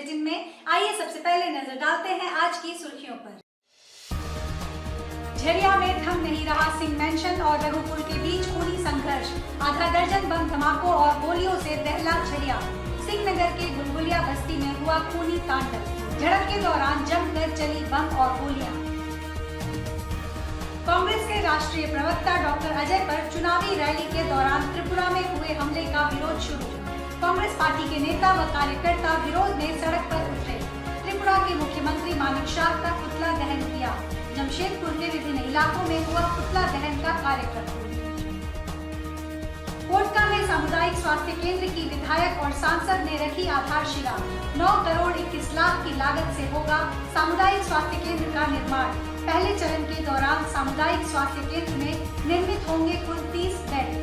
Bulletin में। आइए सबसे पहले नजर डालते हैं आज की सुर्खियों पर। झरिया में थम नहीं रहा सिंह मेंशन और रघुकुल के बीच खूनी संघर्ष। आधा दर्जन बम धमाकों और गोलियों से दहला झरिया। सिंह नगर के गुलगुलिया बस्ती में हुआ खूनी तांडव। झड़प के दौरान जमकर चली बम और गोलियां। कांग्रेस के राष्ट्रीय प्रवक्ता डॉक्टर अजय पर चुनावी रैली के दौरान त्रिपुरा में हुए हमले का विरोध शुरू। कांग्रेस पार्टी के नेता व कार्यकर्ता विरोध में सड़क पर उतरे। त्रिपुरा के मुख्यमंत्री मानिक शाह का पुतला दहन किया। जमशेदपुर के विभिन्न इलाकों में हुआ पुतला दहन का कार्यक्रम। कोटका में सामुदायिक स्वास्थ्य केंद्र की विधायक और सांसद ने रखी आधारशिला। 9 करोड़ 21 लाख की लागत से होगा सामुदायिक स्वास्थ्य केंद्र का निर्माण। पहले चरण के दौरान सामुदायिक स्वास्थ्य केंद्र में निर्मित होंगे कुल 30 बेड।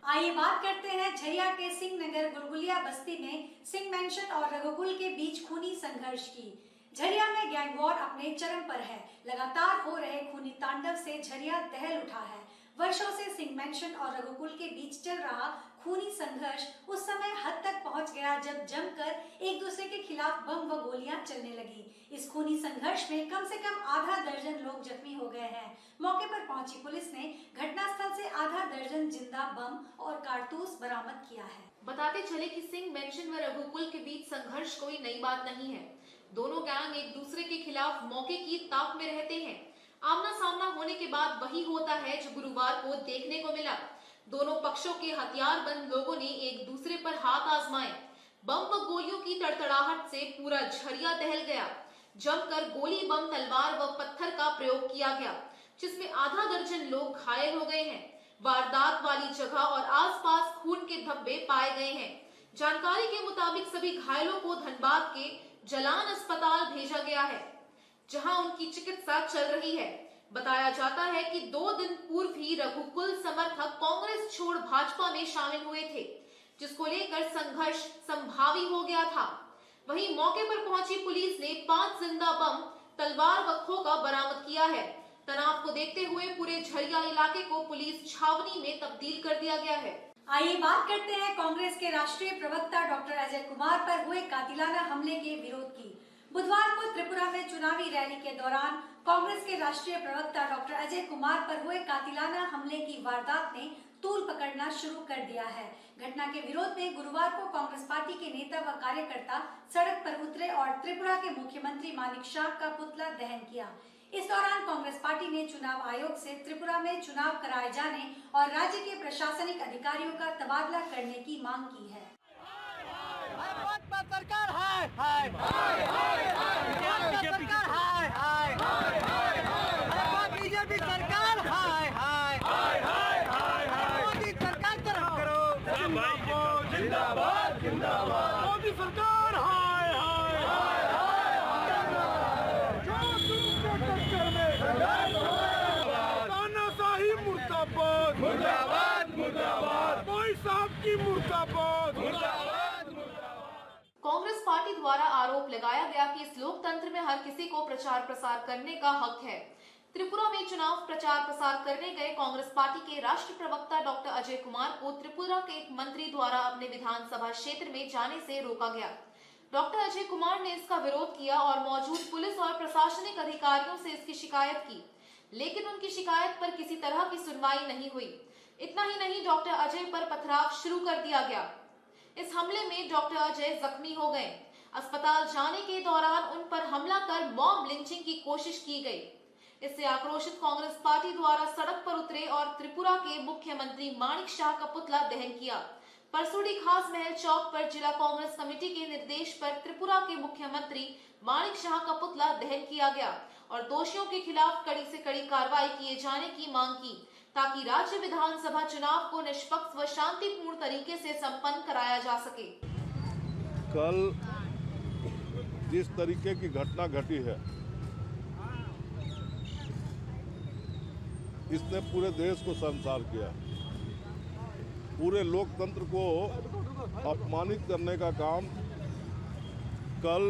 आइए बात करते हैं झरिया के सिंह नगर गुलगुलिया बस्ती में सिंह मेंशन और रघुकुल के बीच खूनी संघर्ष की। झरिया में गैंग वॉर अपने चरम पर है। लगातार हो रहे खूनी तांडव से झरिया दहल उठा है। वर्षों से सिंह मेंशन और रघुकुल के बीच चल रहा खूनी संघर्ष उस समय हद तक पहुंच गया जब जमकर एक दूसरे के खिलाफ बम व गोलियां चलने लगी। इस खूनी संघर्ष में कम से कम आधा दर्जन लोग जख्मी हो गए हैं। मौके पर पहुंची पुलिस ने घटनास्थल से आधा दर्जन जिंदा बम और कारतूस बरामद किया है। बताते चले कि सिंह मेंशन व रघुकुल के बीच संघर्ष कोई नई बात नहीं है। दोनों गैंग एक दूसरे के खिलाफ मौके की ताक में रहते हैं। आमना सामना होने के बाद वही होता है जो गुरुवार को देखने को मिला। दोनों पक्षों के हथियारबंद लोगों ने एक दूसरे पर हाथ आजमाए। बम व गोलियों की तड़तड़ाहट से पूरा झरिया दहल गया। जमकर गोली, बम, तलवार व पत्थर का प्रयोग किया गया, जिसमें आधा दर्जन लोग घायल हो गए हैं। वारदात वाली जगह और आसपास खून के धब्बे पाए गए हैं। जानकारी के मुताबिक सभी घायलों को धनबाद के जलान अस्पताल भेजा गया है, जहां उनकी चिकित्सा चल रही है। बताया जाता है कि 2 दिन पूर्व ही रघुकुल समर्थक कांग्रेस छोड़ भाजपा में शामिल हुए थे, जिसको लेकर संघर्ष संभावी हो गया था। वहीं मौके पर पहुंची पुलिस ने 5 जिंदा बम, तलवार व खोखा बरामद किया है। तनाव को देखते हुए पूरे झरिया इलाके को पुलिस छावनी में तब्दील कर दिया गया है। आइए बात करते हैं कांग्रेस के राष्ट्रीय प्रवक्ता डॉक्टर अजय कुमार पर हुए कातिलाना हमले के विरोध की। बुधवार को त्रिपुरा में चुनावी रैली के दौरान कांग्रेस के राष्ट्रीय प्रवक्ता डॉक्टर अजय कुमार पर हुए कातिलाना हमले की वारदात ने तूल पकड़ना शुरू कर दिया है। घटना के विरोध में गुरुवार को कांग्रेस पार्टी के नेता व कार्यकर्ता सड़क पर उतरे और त्रिपुरा के मुख्यमंत्री मानिक शाह का पुतला दहन किया। इस दौरान कांग्रेस पार्टी ने चुनाव आयोग से त्रिपुरा में चुनाव कराए जाने और राज्य के प्रशासनिक अधिकारियों का तबादला करने की मांग की है। सरकार हाय हाय हाय हाय सरकार हाय हाय हाय हाय बीजेपी सरकार हाय हाय हाय हाय हाय मोदी सरकार करो जिंदाबाद जिंदाबाद मोदी सरकार हाय हाय हाय हाय तानाशाही मुर्दाबाद मुर्दाबाद मुर्दाबाद भाई साहब की मुर्दाबाद मुर्दाबाद। कांग्रेस पार्टी द्वारा आरोप लगाया गया कि इस लोकतंत्र में हर किसी को प्रचार प्रसार करने का हक है। त्रिपुरा में चुनाव प्रचार प्रसार करने गए कांग्रेस पार्टी के राष्ट्रीय प्रवक्ता डॉक्टर अजय कुमार को त्रिपुरा के एक मंत्री द्वारा अपने विधानसभा क्षेत्र में जाने से रोका गया। डॉक्टर अजय कुमार ने इसका विरोध किया और मौजूद पुलिस और प्रशासनिक अधिकारियों से इसकी शिकायत की, लेकिन उनकी शिकायत पर किसी तरह की सुनवाई नहीं हुई। इतना ही नहीं, डॉक्टर अजय पर पथराव शुरू कर दिया गया। इस हमले में डॉक्टर अजय जख्मी हो गए। अस्पताल जाने के दौरान उन पर हमला कर मॉब लिंचिंग की कोशिश की गई। इससे आक्रोशित कांग्रेस पार्टी द्वारा सड़क पर उतरे और त्रिपुरा के मुख्यमंत्री मानिक शाह का पुतला दहन किया। परसुड़ी खास महल चौक पर जिला कांग्रेस कमेटी के निर्देश पर त्रिपुरा के मुख्यमंत्री मानिक शाह का पुतला दहन किया गया और दोषियों के खिलाफ कड़ी से कड़ी कार्रवाई किए जाने की मांग की, ताकि राज्य विधानसभा चुनाव को निष्पक्ष व शांतिपूर्ण तरीके से संपन्न कराया जा सके। कल जिस तरीके की घटना घटी है, इसने पूरे देश को शर्मसार किया। पूरे लोकतंत्र को अपमानित करने का काम कल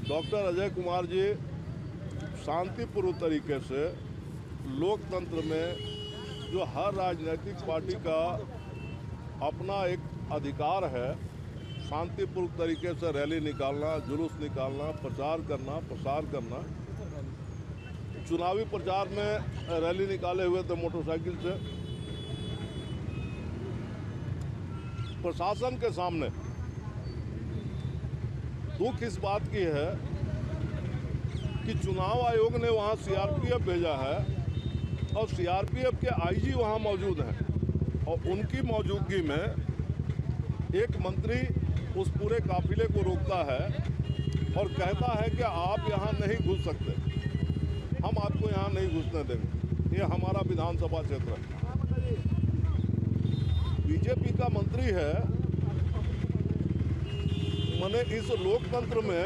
डॉक्टर अजय कुमार जी शांतिपूर्ण तरीके से लोकतंत्र में जो हर राजनीतिक पार्टी का अपना एक अधिकार है, शांतिपूर्ण तरीके से रैली निकालना, जुलूस निकालना, प्रचार करना, प्रसार करना। चुनावी प्रचार में रैली निकाले हुए थे मोटरसाइकिल से। प्रशासन के सामने दुख इस बात की है कि चुनाव आयोग ने वहां सीआरपीएफ भेजा है और सीआरपीएफ के आईजी वहां मौजूद हैं और उनकी मौजूदगी में एक मंत्री उस पूरे काफिले को रोकता है और कहता है कि आप यहां नहीं घुस सकते, हम आपको यहां नहीं घुसने देंगे, ये हमारा विधानसभा क्षेत्र है। बीजेपी का मंत्री है, मैंने इस लोकतंत्र में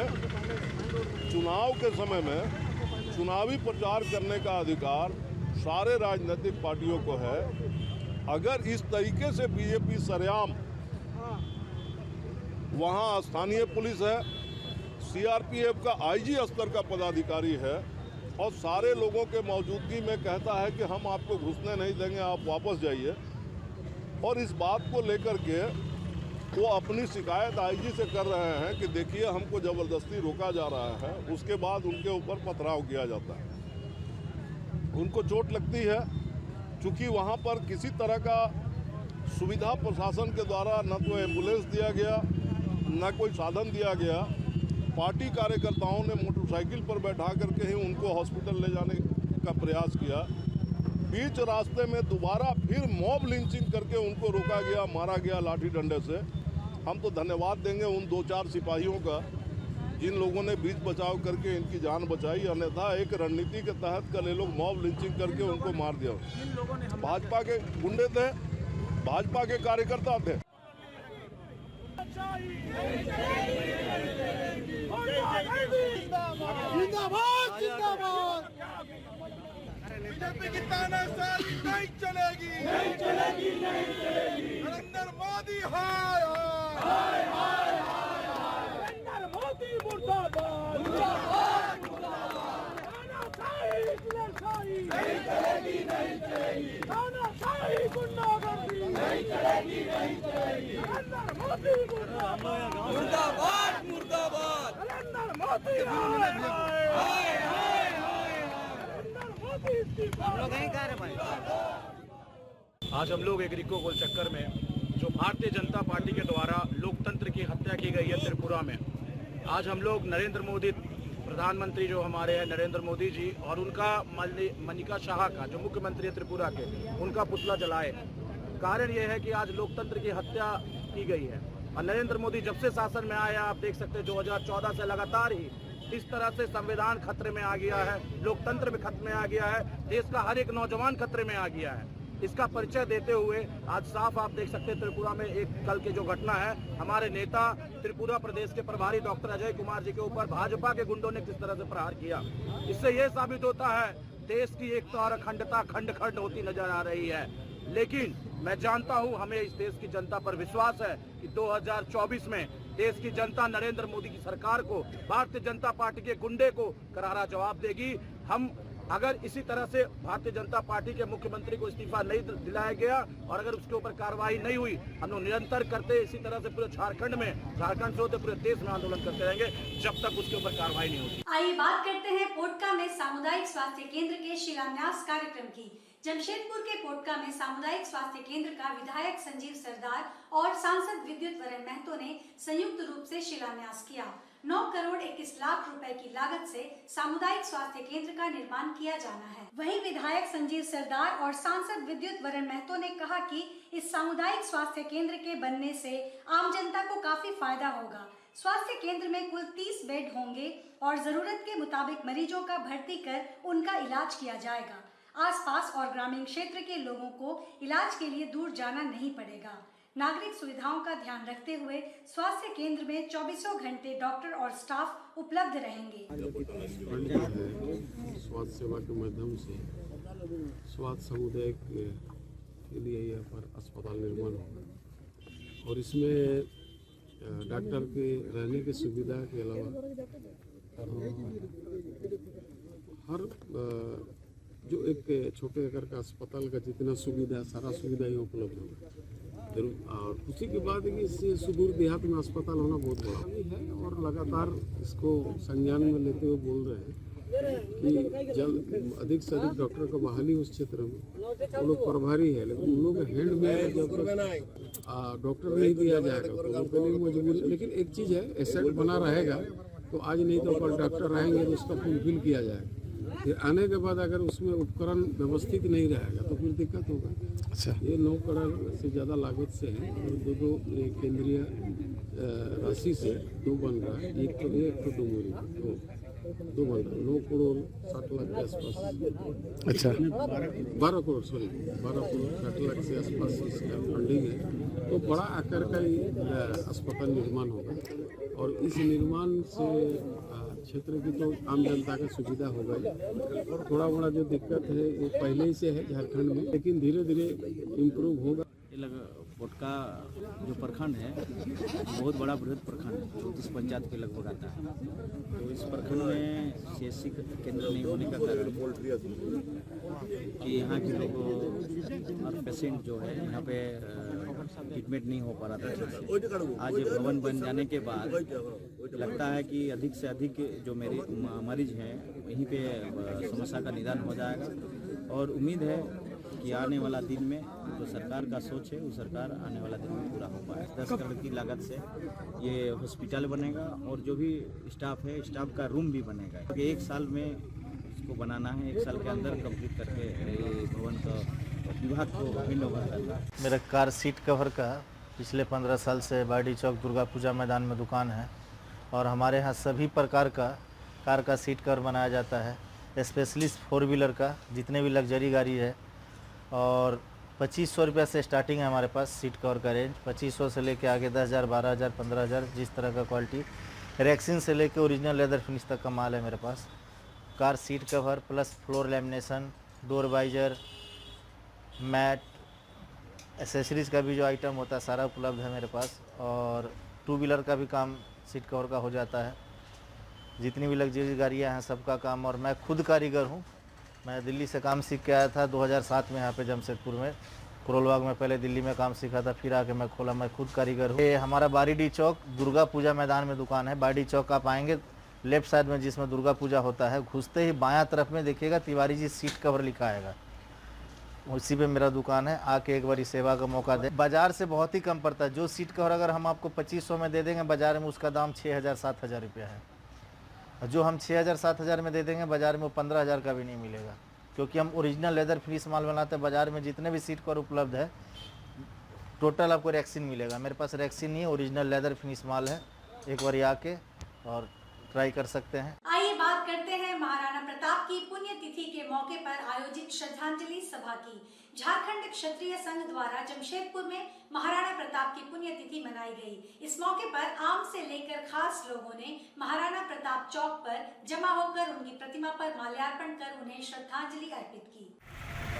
चुनाव के समय में चुनावी प्रचार करने का अधिकार सारे राजनीतिक पार्टियों को है। अगर इस तरीके से बीजेपी सरेआम, वहाँ स्थानीय पुलिस है, सीआरपीएफ का आईजी स्तर का पदाधिकारी है और सारे लोगों के मौजूदगी में कहता है कि हम आपको घुसने नहीं देंगे, आप वापस जाइए, और इस बात को लेकर के वो अपनी शिकायत आईजी से कर रहे हैं कि देखिए हमको ज़बरदस्ती रोका जा रहा है, उसके बाद उनके ऊपर पथराव किया जाता है, उनको चोट लगती है। चूँकि वहाँ पर किसी तरह का सुविधा प्रशासन के द्वारा न तो एम्बुलेंस दिया गया, न कोई साधन दिया गया। पार्टी कार्यकर्ताओं ने मोटरसाइकिल पर बैठा करके ही उनको हॉस्पिटल ले जाने का प्रयास किया। बीच रास्ते में दोबारा फिर मॉब लिंचिंग करके उनको रोका गया, मारा गया लाठी डंडे से। हम तो धन्यवाद देंगे उन 2-4 सिपाहियों का जिन लोगों ने बीच बचाव करके इनकी जान बचाई, अन्यथा एक रणनीति के तहत कल ये लोग मॉब लिंचिंग करके उनको मार दिया। भाजपा के गुंडे थे, भाजपा के कार्यकर्ता थे। जिंदाबाद जिंदाबाद। बीजेपी की तानाशाही नहीं चलेगी, नहीं चलेगी, नहीं चलेगी। नरेंद्र मोदी हाय हाय हाय हाय, नरेंद्र मोदी मुर्दाबाद मुर्दाबाद मुर्दाबाद। तानाशाही गुंडागर्दी नहीं चलेगी, नहीं चलेगी। तानाशाही गुंडागर्दी नहीं चलेगी, नहीं चलेगी। नरेंद्र मोदी मुर्दाबाद मुर्दाबाद मुर्दाबाद। नरेंद्र मोदी हाय हाय हाय हाय। आज हम लोग एक रिको गोल चक्कर में जो भारतीय जनता पार्टी के द्वारा लोकतंत्र की हत्या की गई है त्रिपुरा में, आज हम लोग नरेंद्र मोदी प्रधानमंत्री जो हमारे हैं नरेंद्र मोदी जी और उनका मनिका शाह का जो मुख्यमंत्री है त्रिपुरा के, उनका पुतला जलाए। कारण यह है कि आज लोकतंत्र की हत्या की गई है और नरेंद्र मोदी जब से शासन में आया, आप देख सकते हैं 2014 से लगातार ही इस तरह से संविधान खतरे में आ गया है, लोकतंत्र में खतरे में आ गया है, देश का हर एक नौजवान खतरे में आ गया है। इसका परिचय देते हुए आज साफ आप देख सकते हैं त्रिपुरा में एक कल की जो घटना है, हमारे नेता त्रिपुरा प्रदेश के प्रभारी डॉक्टर अजय कुमार जी के ऊपर भाजपा के गुंडों ने किस तरह से प्रहार किया। इससे यह साबित होता है देश की एकता और अखंडता खंड खंड होती नजर आ रही है। लेकिन मैं जानता हूं, हमें इस देश की जनता पर विश्वास है कि 2024 में देश की जनता नरेंद्र मोदी की सरकार को, भारतीय जनता पार्टी के गुंडे को करारा जवाब देगी। हम अगर इसी तरह से भारतीय जनता पार्टी के मुख्यमंत्री को इस्तीफा नहीं दिलाया गया और अगर उसके ऊपर कार्रवाई नहीं हुई, हम लोग निरंतर करते इसी तरह से पूरे झारखंड से होते पूरे देश में आंदोलन करते रहेंगे जब तक उसके ऊपर कार्रवाई नहीं होती। आइए बात करते हैं पोटका में सामुदायिक स्वास्थ्य केंद्र के शिलान्यास कार्यक्रम की। जमशेदपुर के पोटका में सामुदायिक स्वास्थ्य केंद्र का विधायक संजीव सरदार और सांसद विद्युत वरण महतो ने संयुक्त रूप से शिलान्यास किया। 9 करोड़ 21 लाख रुपए की लागत से सामुदायिक स्वास्थ्य केंद्र का निर्माण किया जाना है। वहीं विधायक संजीव सरदार और सांसद विद्युत वरण महतो ने कहा कि इस सामुदायिक स्वास्थ्य केंद्र के बनने से आम जनता को काफी फायदा होगा। स्वास्थ्य केंद्र में कुल 30 बेड होंगे और जरूरत के मुताबिक मरीजों का भर्ती कर उनका इलाज किया जाएगा। आसपास और ग्रामीण क्षेत्र के लोगों को इलाज के लिए दूर जाना नहीं पड़ेगा। नागरिक सुविधाओं का ध्यान रखते हुए स्वास्थ्य केंद्र में 24 घंटे डॉक्टर और स्टाफ उपलब्ध रहेंगे। स्वास्थ्य सेवा के माध्यम से स्वास्थ्य समुदाय के लिए यहाँ पर अस्पताल निर्माण होगा और इसमें डॉक्टर के रहने की सुविधा के अलावा हर जो एक छोटे आकार का अस्पताल का जितना सुविधा, सारा सुविधा ही उपलब्ध होगा। और उसी के बाद इससे सुदूर देहात में अस्पताल होना बहुत बड़ा है और लगातार इसको संज्ञान में लेते हुए बोल रहे हैं कि जल्द अधिक से अधिक डॉक्टर का बहाली उस क्षेत्र में। वो लोग प्रभारी है, लेकिन उन लोग हैंड में जब तक डॉक्टर नहीं दिया जाएगा तो उनके लिए मजबूरी। लेकिन एक चीज़ है, एसेट बना रहेगा तो आज नहीं तो कल डॉक्टर रहेंगे तो उसका फुलफिल किया जाएगा। फिर आने के बाद अगर उसमें उपकरण व्यवस्थित नहीं रहेगा तो फिर दिक्कत होगा। अच्छा, ये 9 करोड़ से ज़्यादा लागत से है और दो केंद्रीय राशि से 2 बन रहा है। एक तो 2 मूरी दो बन रहा है, 9 करोड़ 60 लाख के आसपास। अच्छा, 12 करोड़ 60 लाख से आसपास इसका फंडिंग है। तो बड़ा आकार का ही अस्पताल निर्माण होगा और इस निर्माण से क्षेत्र की तो आम जनता का सुविधा होगा ही। थोड़ा बड़ा जो दिक्कत है वो पहले ही से है झारखंड में, लेकिन धीरे धीरे इम्प्रूव होगा। पोटका जो प्रखंड है बहुत बड़ा बृहद प्रखंड है, 34 पंचायत के लगभग आता है। तो इस प्रखंड में CSC केंद्र नहीं होने का कारण कि यहाँ के लोग और पेशेंट जो है यहाँ पे ट्रीटमेंट नहीं हो पा रहा था। आज ये भवन बन जाने के बाद लगता है कि अधिक से अधिक जो मेरे मरीज हैं यहीं पे समस्या का निदान हो जाएगा और उम्मीद है कि आने वाला दिन में जो सरकार का सोच है वो सरकार आने वाला दिन में पूरा हो पाए। 10 करोड़ की लागत से ये हॉस्पिटल बनेगा और जो भी स्टाफ है स्टाफ का रूम भी बनेगा। क्योंकि 1 साल में इसको बनाना है, 1 साल के अंदर कंप्लीट करके ये भवन का विभाग को हैंड ओवर करना। मेरा कार सीट कवर का पिछले 15 साल से बाडी चौक दुर्गा पूजा मैदान में दुकान है और हमारे यहाँ सभी प्रकार का कार का सीट कवर बनाया जाता है, स्पेशली 4 व्हीलर का, जितने भी लग्जरी गाड़ी है। और 2500 रुपये से स्टार्टिंग है हमारे पास सीट कवर का रेंज। 2500 से लेके आगे 10,000, 12,000, 15,000 जिस तरह का क्वालिटी। रेक्सिन से लेके ओरिजिनल लेदर फिनिश तक का माल है मेरे पास। Car seat cover plus floor lamination, door visor, mat, accessories का भी जो आइटम होता है सारा उपलब्ध है मेरे पास। और 2 व्हीलर का भी काम सीट कवर का हो जाता है। जितनी भी लग्जरी गाड़ियाँ हैं सबका काम। और मैं खुद कारीगर हूँ। मैं दिल्ली से काम सीख के आया था 2007 में यहाँ पे जमशेदपुर में, करोलबाग में पहले दिल्ली में काम सीखा था, फिर आके मैं खोला। मैं खुद कारीगर हूँ। ये हमारा बारीडी चौक दुर्गा पूजा मैदान में दुकान है। बारीडी चौक आप आएंगे लेफ्ट साइड में जिसमें दुर्गा पूजा होता है, घुसते ही बायां तरफ में देखिएगा तिवारी जी सीट कवर लिखा आएगा, उसी पे मेरा दुकान है। आके एक बारी सेवा का मौका दे। बाजार से बहुत ही कम पड़ता है। जो सीट कवर अगर हम आपको 2500 में दे देंगे, बाजार में उसका दाम 6,000-7,000 रुपया है। जो हम 6,000-7,000 में दे देंगे बाज़ार में वो 15,000 का भी नहीं मिलेगा, क्योंकि हम ओरिजिनल लेदर फिनिश माल बनाते हैं। बाज़ार में जितने भी सीट कवर उपलब्ध है टोटल आपको रेक्सिन मिलेगा। मेरे पास रेक्सिन नहीं है, ओरिजिनल लेदर फिनिश माल है। एक बार आके और ट्राई कर सकते हैं। आइए बात करते हैं महाराणा प्रताप की पुण्यतिथि के मौके पर आयोजित श्रद्धांजलि सभा की। झारखंड क्षत्रिय संघ द्वारा जमशेदपुर में महाराणा प्रताप की पुण्यतिथि मनाई गई। इस मौके पर आम से लेकर खास लोगों ने महाराणा प्रताप चौक पर जमा होकर उनकी प्रतिमा पर माल्यार्पण कर उन्हें श्रद्धांजलि अर्पित की।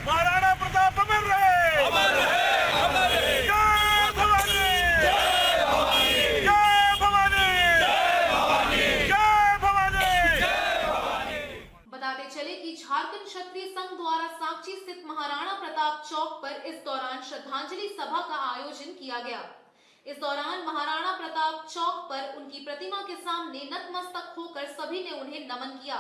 महाराणा प्रताप अमर रहे, अमर रहे, अमर रहे। जय भवानी, जय भवानी, जय भवानी, जय भवानी, जय भवानी, जय भवानी। बताते चले कि झारखंड क्षत्रिय संघ द्वारा सांची स्थित महाराणा प्रताप चौक पर इस दौरान श्रद्धांजलि सभा का आयोजन किया गया। इस दौरान महाराणा प्रताप चौक पर उनकी प्रतिमा के सामने नतमस्तक होकर सभी ने उन्हें नमन किया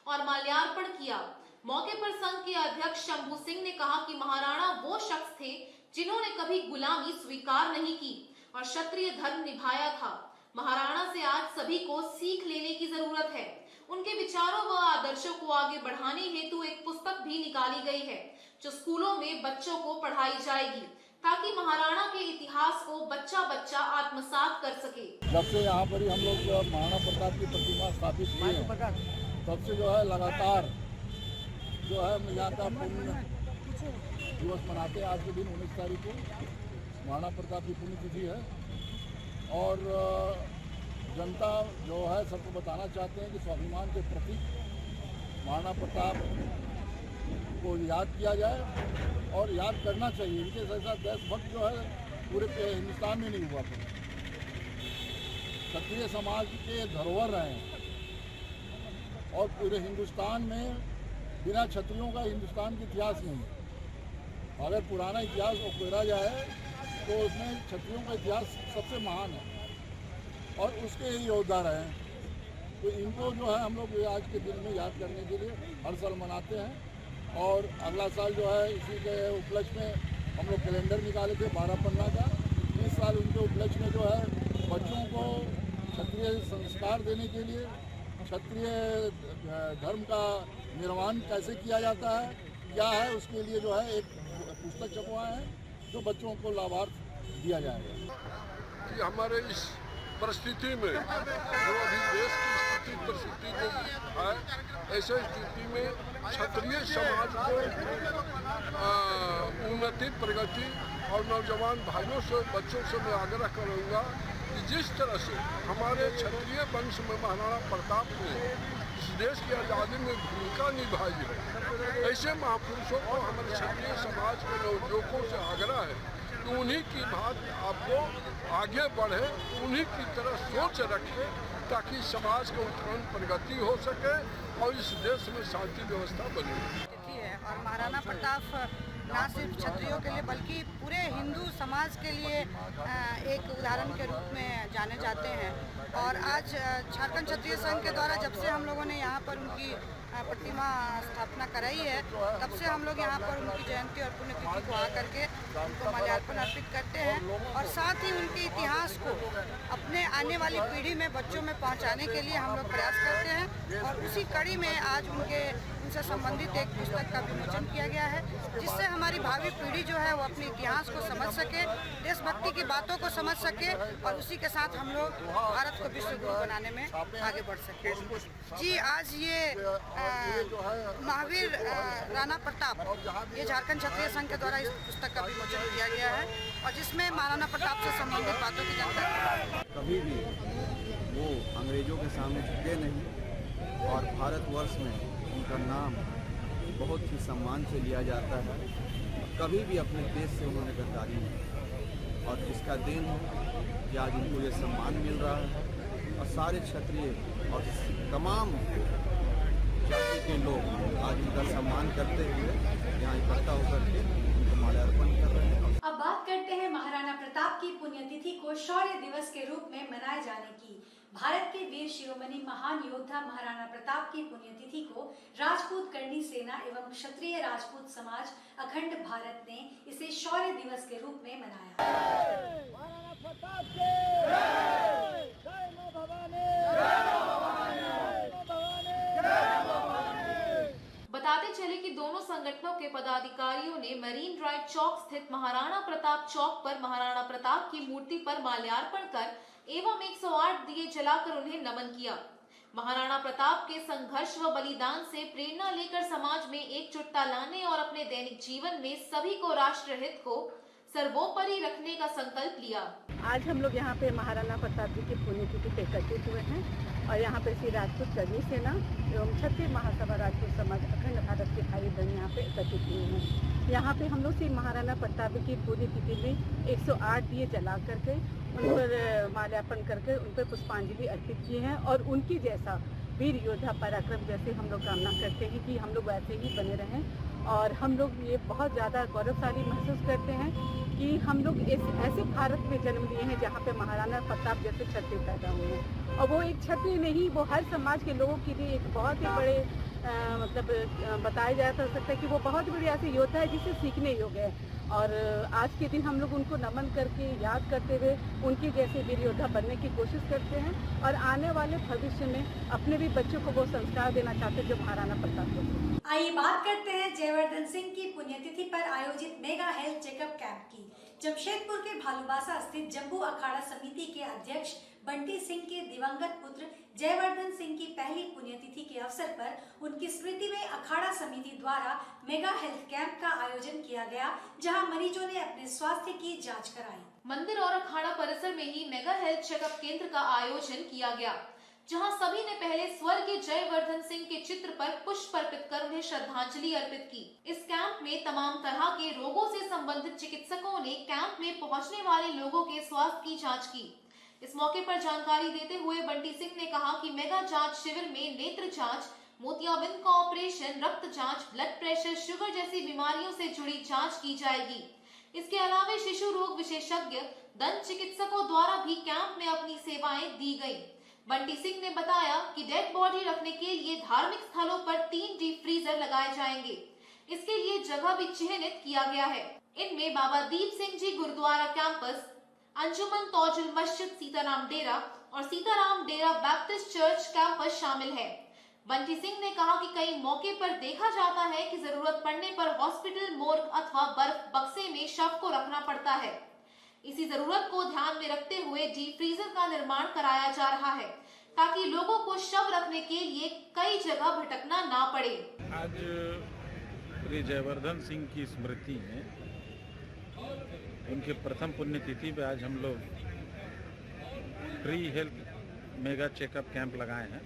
और माल्यार्पण किया। मौके पर संघ के अध्यक्ष शंभू सिंह ने कहा कि महाराणा वो शख्स थे जिन्होंने कभी गुलामी स्वीकार नहीं की और क्षत्रिय धर्म निभाया था। महाराणा से आज सभी को सीख लेने की जरूरत है। उनके विचारों व आदर्शों को आगे बढ़ाने हेतु एक पुस्तक भी निकाली गई है जो स्कूलों में बच्चों को पढ़ाई जाएगी, ताकि महाराणा के इतिहास को बच्चा बच्चा आत्मसात कर सके। जब से यहाँ पर ही हम लोग महाराणा प्रताप की प्रतिमा स्थापित की है, तब से जो है लगातार जो है यहाँ का पुण्य दिवस मनाते हैं। आज के दिन 19 तारीख को महाराणा प्रताप की पुण्यतिथि है और जनता जो है सबको बताना चाहते हैं कि स्वाभिमान के प्रति महाराणा प्रताप को याद किया जाए और याद करना चाहिए। इनके जैसा देशभक्त जो है पूरे हिंदुस्तान में नहीं हुआ। क्षत्रिय समाज के धरोहर रहे हैं और पूरे हिंदुस्तान में बिना क्षत्रियों का हिंदुस्तान का इतिहास नहीं है। अगर पुराना इतिहास उकेरा जाए तो उसमें क्षत्रियों का इतिहास सबसे महान है और उसके ही योद्धा रहे हैं। तो इनको जो है हम लोग आज के दिन में याद करने के लिए हर साल मनाते हैं और अगला साल जो है इसी के उपलक्ष्य में हम लोग कैलेंडर निकाले थे 12 पन्ना का। इस साल उनके उपलक्ष्य में जो है बच्चों को क्षत्रिय संस्कार देने के लिए क्षत्रिय धर्म का निर्माण कैसे किया जाता है क्या है उसके लिए जो है एक पुस्तक छपवाए हैं जो बच्चों को लाभार्थ दिया जाएगा। कि हमारे इस परिस्थिति में जो अभी देश की परिस्थिति जो है, ऐसे स्थिति में क्षत्रिय समाज को उन्नति प्रगति और नौजवान भाइयों से बच्चों से मैं आग्रह करूँगा कि जिस तरह से हमारे क्षत्रिय वंश में महाराणा प्रताप ने इस देश की आज़ादी में भूमिका निभाई है, ऐसे महापुरुषों को हमारे क्षत्रिय समाज के नवयुवकों से आग्रह है कि उन्हीं की बात आपको आगे बढ़े, उन्हीं की तरह सोच रखे ताकि समाज का उत्थान प्रगति हो सके और इस देश में शांति व्यवस्था बनी है। और महाराणा प्रताप न सिर्फ क्षत्रियों के लिए बल्कि पूरे हिंदू समाज के लिए एक उदाहरण के रूप में जाने जाते हैं। और आज झारखंड क्षत्रिय संघ के द्वारा जब से हम लोगों ने यहाँ पर उनकी प्रतिमा स्थापना कराई है तब से हम लोग यहाँ पर उनकी जयंती और पुण्यतिथि को आकर के उनको माल्यार्पण अर्पित करते हैं और साथ ही उनके इतिहास को अपने आने वाली पीढ़ी में बच्चों में पहुँचाने के लिए हम लोग प्रयास करते हैं। और उसी कड़ी में आज उनसे संबंधित एक पुस्तक का विमोचन किया गया है जिससे हमारी भावी पीढ़ी जो है वो अपने इतिहास को समझ सके, देशभक्ति की बातों को समझ सके और उसी के साथ हम लोग भारत को विश्व गुरु बनाने में आगे बढ़ सके। जी आज ये महावीर राणा प्रताप ये झारखंड क्षत्रिय संघ के द्वारा इस पुस्तक का विमोचन किया गया है और जिसमें महाराणा प्रताप से संबंधित बातों की जानकारी। कभी भी वो अंग्रेजों के सामने झुके नहीं और भारतवर्ष में उनका नाम बहुत ही सम्मान से लिया जाता है। कभी भी अपने देश से उन्होंने गद्दारी नहीं और इसका देन है कि आज उनको ये सम्मान मिल रहा है और सारे क्षत्रिय और तमाम जाति के लोग आज उनका सम्मान करते हुए यहाँ इकट्ठा होकर के उनको माल्यार्पण कर रहे हैं। अब बात करते हैं महाराणा प्रताप की पुण्यतिथि को शौर्य दिवस के रूप में मनाए जाने की। भारत के वीर शिरोमणि महान योद्धा महाराणा प्रताप की पुण्यतिथि को राजपूत करणी सेना एवं क्षत्रिय राजपूत समाज अखंड भारत ने इसे शौर्य दिवस के रूप में मनाया। बताते चले कि दोनों संगठनों के पदाधिकारियों ने मरीन ड्राइव चौक स्थित महाराणा प्रताप चौक पर महाराणा प्रताप की मूर्ति पर माल्यार्पण कर एवं 108 दिए जलाकर उन्हें नमन किया। महाराणा प्रताप के संघर्ष व बलिदान से प्रेरणा लेकर समाज में एकजुटता लाने और अपने दैनिक जीवन में सभी को राष्ट्र हित को सर्वोपरि रखने का संकल्प लिया। आज हम लोग यहाँ पे महाराणा प्रताप जी की पुण्यतिथि पे एकत्रित हुए हैं और यहाँ पे श्री राजपूत करणी सेना एवं क्षत्रिय महासभा राजपूत समाज अखंड भारत के भाई बहन यहाँ पे एकत्रित हुए हैं। यहाँ पे हम लोग श्री महाराणा प्रताप की पुण्यतिथि में 108 दिए जला करके उन पर माल्यार्पण करके उन पर पुष्पांजलि अर्पित किए हैं और उनकी जैसा वीर योद्धा पराक्रम जैसे हम लोग कामना करते हैं कि हम लोग वैसे ही बने रहें। और हम लोग ये बहुत ज़्यादा गौरवशाली महसूस करते हैं कि हम लोग ऐसे भारत में जन्म लिए हैं जहाँ पे महाराणा प्रताप जैसे क्षत्रिय पैदा हुए हैं। और वो एक क्षत्रिय नहीं, वो हर समाज के लोगों के लिए एक बहुत ही बड़े मतलब बताया जा सकता है कि वो बहुत बड़ी ऐसे योद्धा है जिसे सीखने योग्य है। और आज के दिन हम लोग उनको नमन करके याद करते हुए उनके जैसे वीर योद्धा बनने की कोशिश करते हैं और आने वाले भविष्य में अपने भी बच्चों को वो संस्कार देना चाहते हैं जो महाराणा प्रताप को। आइए बात करते हैं जयवर्धन सिंह की पुण्यतिथि पर आयोजित मेगा हेल्थ चेकअप कैंप की। जमशेदपुर के भालूबासा स्थित जम्बू अखाड़ा समिति के अध्यक्ष बंटी सिंह के दिवंगत पुत्र जयवर्धन सिंह की पहली पुण्यतिथि के अवसर पर उनकी स्मृति में अखाड़ा समिति द्वारा मेगा हेल्थ कैंप का आयोजन किया गया, जहां मरीजों ने अपने स्वास्थ्य की जांच कराई। मंदिर और अखाड़ा परिसर में ही मेगा हेल्थ चेकअप केंद्र का आयोजन किया गया, जहां सभी ने पहले स्वर्गीय जयवर्धन सिंह के चित्र पर पुष्प अर्पित कर उन्हें श्रद्धांजलि अर्पित की। इस कैंप में तमाम तरह के रोगों से संबंधित चिकित्सकों ने कैंप में पहुंचने वाले लोगों के स्वास्थ्य की जांच की। इस मौके पर जानकारी देते हुए बंटी सिंह ने कहा कि मेगा जांच शिविर में नेत्र जांच, मोतियाबिंद का ऑपरेशन, रक्त जांच, ब्लड प्रेशर, शुगर जैसी बीमारियों से जुड़ी जांच की जाएगी। इसके अलावा शिशु रोग विशेषज्ञ, दंत चिकित्सकों द्वारा भी कैंप में अपनी सेवाएं दी गई। बंटी सिंह ने बताया कि डेड बॉडी रखने के लिए धार्मिक स्थलों पर 3 डीप फ्रीजर लगाए जाएंगे। इसके लिए जगह भी चिन्हित किया गया है। इनमें बाबा दीप सिंह जी गुरुद्वारा कैंपस, अंजुमन तौजुल मस्जिद सीताराम डेरा और सीताराम डेरा बैप्टिस्ट चर्च कैंपस शामिल है। बंटी सिंह ने कहा कि कई मौके पर देखा जाता है कि जरूरत पड़ने पर हॉस्पिटल मोर्ग अथवा बर्फ बक्से में शव को रखना पड़ता है। इसी जरूरत को ध्यान में रखते हुए डीप फ्रीजर का निर्माण कराया जा रहा है ताकि लोगों को शव रखने के लिए कई जगह भटकना ना पड़े। आज श्री जयवर्धन सिंह की स्मृति में उनके प्रथम पुण्यतिथि पे आज हम लोग free health mega checkup camp लगाए हैं।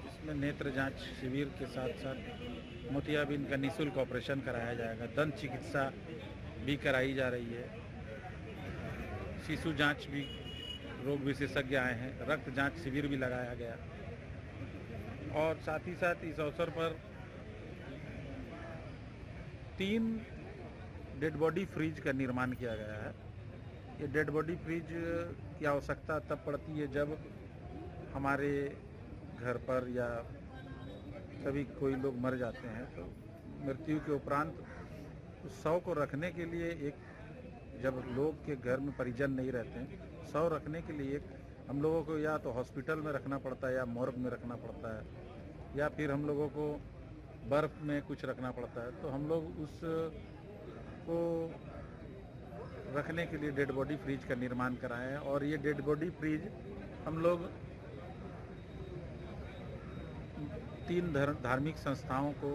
इसमें नेत्र जांच शिविर के साथ साथ मोतियाबिंद का निःशुल्क ऑपरेशन कराया जाएगा, दंत चिकित्सा भी कराई जा रही है, शिशु जांच भी, रोग विशेषज्ञ आए हैं, रक्त जांच शिविर भी लगाया गया और साथ ही साथ इस अवसर पर 3 डेड बॉडी फ्रीज का निर्माण किया गया है। ये डेड बॉडी फ्रीज की आवश्यकता तब पड़ती है जब हमारे घर पर या कभी कोई लोग मर जाते हैं तो मृत्यु के उपरांत उस शव को रखने के लिए एक, जब लोग के घर में परिजन नहीं रहते हैं, शव रखने के लिए एक हम लोगों को या तो हॉस्पिटल में रखना पड़ता है या मोर्ग में रखना पड़ता है या फिर हम लोगों को बर्फ़ में कुछ रखना पड़ता है। तो हम लोग उस को रखने के लिए डेड बॉडी फ्रीज का निर्माण कराए हैं और ये डेड बॉडी फ्रीज हम लोग 3 धार्मिक संस्थाओं को,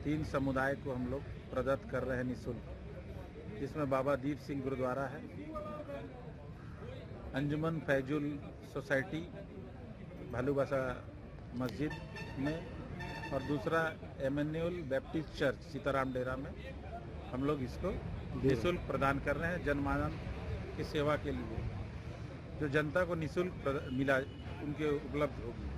3 समुदाय को हम लोग प्रदत्त कर रहे हैं निःशुल्क, जिसमें बाबा दीप सिंह गुरुद्वारा है, अंजुमन फैजुल सोसाइटी भालूबासा मस्जिद में और दूसरा एमेन्यूल बैप्टिस्ट चर्च सीताराम डेरा में हम लोग इसको निःशुल्क प्रदान कर रहे हैं जनमानस की सेवा के लिए। जो जनता को निःशुल्क मिला उनके उपलब्ध होगी।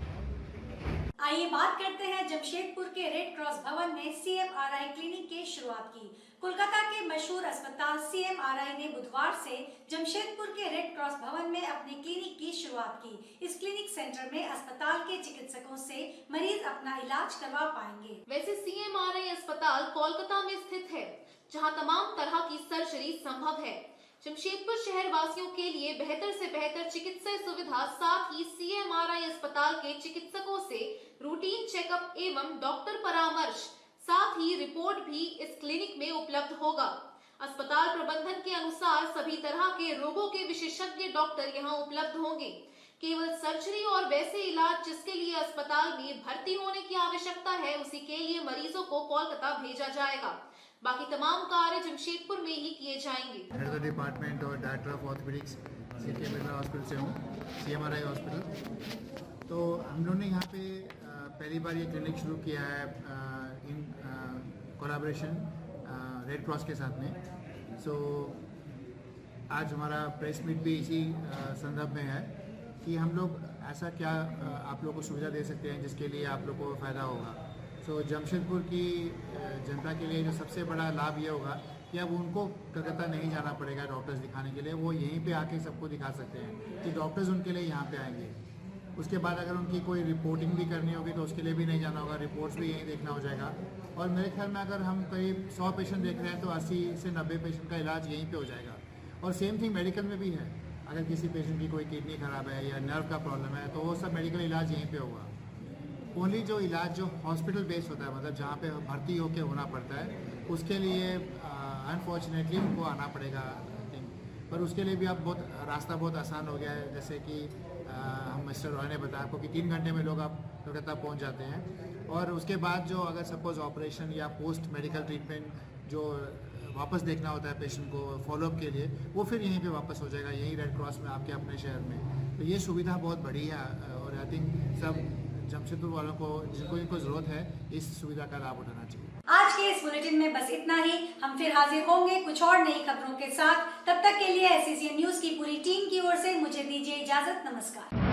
आइए बात करते हैं जमशेदपुर के रेड क्रॉस भवन में CMRI क्लिनिक की शुरुआत की। कोलकाता के मशहूर अस्पताल CMRI ने बुधवार से जमशेदपुर के रेड क्रॉस भवन में अपने क्लिनिक की शुरुआत की। इस क्लिनिक सेंटर में अस्पताल के चिकित्सकों से मरीज अपना इलाज करवा पाएंगे। वैसे CMRI अस्पताल कोलकाता में स्थित है, जहां तमाम तरह की सर्जरी संभव है। जमशेदपुर शहर वासियों के लिए बेहतर से बेहतर चिकित्सा सुविधा, साथ ही CMRI अस्पताल के चिकित्सकों से रूटीन चेकअप एवं डॉक्टर परामर्श, साथ ही रिपोर्ट भी इस क्लिनिक में उपलब्ध होगा। अस्पताल प्रबंधन के अनुसार सभी तरह के रोगों के विशेषज्ञ डॉक्टर यहां उपलब्ध होंगे। केवल सर्जरी और वैसे इलाज जिसके लिए अस्पताल में भर्ती होने की आवश्यकता है, उसी के लिए मरीजों को कोलकाता भेजा जाएगा। बाकी तमाम कार्य जमशेदपुर में ही किए जाएंगे। हेड ऑफ द डिपार्टमेंट और director of orthopaedics CK Birla hospital से हूँ, CMRI हॉस्पिटल। तो हम लोगों ने यहाँ पे पहली बार ये क्लिनिक शुरू किया है इन कोलैबोरेशन रेड क्रॉस के साथ में। सो आज हमारा प्रेस मीट भी इसी संदर्भ में है कि हम लोग ऐसा क्या आप लोगों को सुविधा दे सकते हैं जिसके लिए आप लोगों को फ़ायदा होगा। सो जमशेदपुर की जनता के लिए जो सबसे बड़ा लाभ ये होगा कि अब उनको कलकत्ता नहीं जाना पड़ेगा डॉक्टर्स दिखाने के लिए, वो यहीं पे आके सबको दिखा सकते हैं कि डॉक्टर्स उनके लिए यहाँ पे आएंगे। उसके बाद अगर उनकी कोई रिपोर्टिंग भी करनी होगी तो उसके लिए भी नहीं जाना होगा, रिपोर्ट्स भी यहीं देखना हो जाएगा। और मेरे ख्याल में अगर हम करीब 100 पेशेंट देख रहे हैं तो 80 से 90 पेशेंट का इलाज यहीं पे हो जाएगा। और सेम थिंग मेडिकल में भी है, अगर किसी पेशेंट की कोई किडनी ख़राब है या नर्व का प्रॉब्लम है तो वो सब मेडिकल इलाज यहीं पे होगा। ओनली जो इलाज जो हॉस्पिटल बेस्ड होता है, मतलब जहाँ पे भर्ती होकर होना पड़ता है, उसके लिए अनफॉर्चुनेटली उनको आना पड़ेगा आई थिंक। पर उसके लिए भी अब रास्ता बहुत आसान हो गया है। जैसे कि हम मिस्टर रॉय ने बताया आपको कि 3 घंटे में लोग अब कलकत्ता पहुँच जाते हैं। और उसके बाद जो अगर सपोज ऑपरेशन या पोस्ट मेडिकल ट्रीटमेंट जो वापस देखना होता है पेशेंट को फॉलोअप के लिए, वो फिर यहीं पे वापस हो जाएगा, यहीं रेड क्रॉस में आपके अपने शहर में। तो ये सुविधा बहुत बड़ी है और आई थिंक सब जमशेदपुर वालों को जिनको इनको ज़रूरत है इस सुविधा का लाभ उठाना चाहिए। आज के इस बुलेटिन में बस इतना ही। हम फिर हाजिर होंगे कुछ और नई खबरों के साथ। तब तक के लिए SCCN न्यूज की पूरी टीम की ओर से मुझे दीजिए इजाजत। नमस्कार।